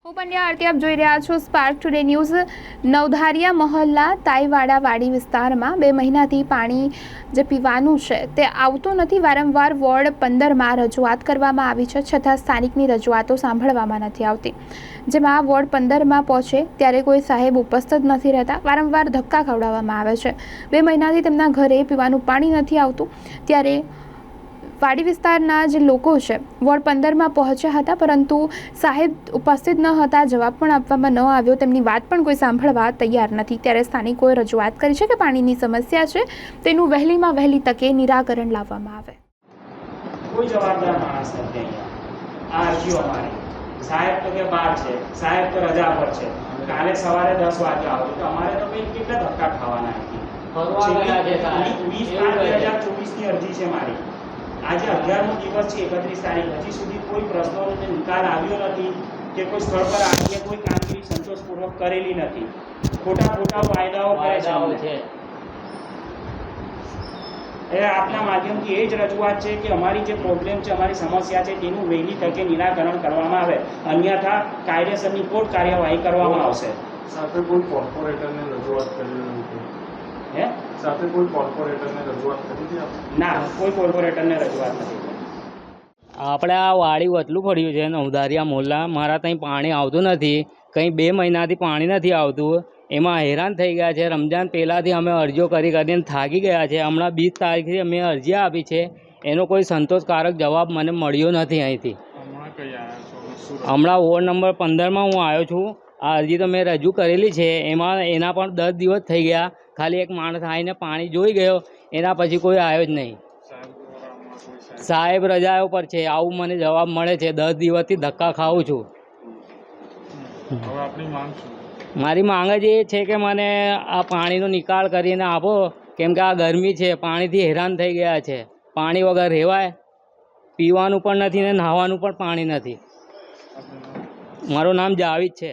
હું પંડ્યા આરતી આપ જોઈ રહ્યા છો સ્પાર્ક ટુડે ન્યૂઝ। નવધારિયા મહોલ્લા તાઈવાડા વાડી વિસ્તારમાં 2 મહિનાથી પાણી જે પીવાનું છે તે આવતું નથી। વારંવાર વોર્ડ 15માં રજૂઆત કરવામાં આવી છે, છતાં સ્થાનિકની રજૂઆતો સાંભળવામાં નથી આવતી। જેમાં વોર્ડ 15માં પહોંચે ત્યારે કોઈ સાહેબ ઉપસ્થિત નથી રહેતા, વારંવાર ધક્કા ખવડાવવામાં આવે છે। 2 મહિનાથી તેમના ઘરે પીવાનું પાણી નથી આવતું, ત્યારે વાડી વિસ્તારના જે લોકો છે વોર્ડ 15માં પહોંચ્યા હતા, પરંતુ સાહેબ ઉપસ્થિત ન હતા, જવાબ પણ આપવામાં ન આવ્યો, તેમની વાત પણ કોઈ સાંભળવા તૈયાર નથી। ત્યારે સ્થાનિકોએ રજૂઆત કરી છે કે પાણીની સમસ્યા છે તેનું વહેલીમાં વહેલી તકે નિરાકરણ લાવવામાં આવે। કોઈ જવાબદાર માણસ નથી અહીંયા। આ અરજીઓ અમારી સાહેબ તો કે બહાર છે, સાહેબ તો રજા પર છે, કાલે સવારે 10 વાગે આવો તો અમારે તો ભાઈ કેટલા ધક્કા ખાવાના હતી। 20/5/2024 ની અરજી છે મારી। આજે 11મો દિવસ છે, 31 તારીખ, હજી સુધી કોઈ પ્રશ્નોનો નિકાલ આવ્યો નથી કે કોઈ સ્થળ પર આવીને કોઈ કામગીરી સંતોષપૂર્વક કરેલી નથી। ખોટા વાયદાઓ કરે છે। એ આપના માધ્યમથી એ જ રજૂઆત છે કે અમારી જે પ્રોબ્લેમ છે, અમારી સમસ્યા છે તેનું વહેલી તકે નિરાકરણ કરવામાં આવે, અન્યથા કાયદેસરની કોર્ટ કાર્યવાહી કરવામાં આવશે। સાથે કોઈ કોર્પોરેટરને રજૂઆત કરી નથી? સાથે કોઈ કોર્પોરેટરને રજૂઆત કરી હતી? ના, કોઈ કોર્પોરેટરને રજૂઆત નથી। આપણે આ વાડી વતલું પડ્યું છે નવધારિયા મોહલ્લા, મારા ત્યાં પાણી આવતું નથી, કંઈ 2 મહિનાથી પાણી નથી આવતું, એમાં હેરાન થઈ ગયા છે। રમજાન પહેલાંથી અમે અરજીઓ કરીને થાકી ગયા છે। હમણાં 20 તારીખથી અમે અરજી આપી છે, એનો કોઈ સંતોષકારક જવાબ મને મળ્યો નથી અહીંથી। હમણાં વોર્ડ નંબર 15માં હું આવ્યો છું। આ અરજી તો મેં રજૂ કરેલી છે, એના પણ 10 દિવસ થઈ ગયા। ખાલી એક માણસ આવીને પાણી જોઈ ગયો, એના પછી કોઈ આવ્યો જ નહીં। સાહેબ રજા ઉપર છે, આવું મને જવાબ મળે છે। 10 દિવસથી ધક્કા ખાઉં છું। મારી માંગ જ એ છે કે મને આ પાણીનો નિકાલ કરીને આપો, કેમ કે આ ગરમી છે, પાણીથી હેરાન થઈ ગયા છે। પાણી વગર રહેવાય? પીવાનું પણ નથી ને નહાવાનું પણ પાણી નથી। મારું નામ જાવીદ છે।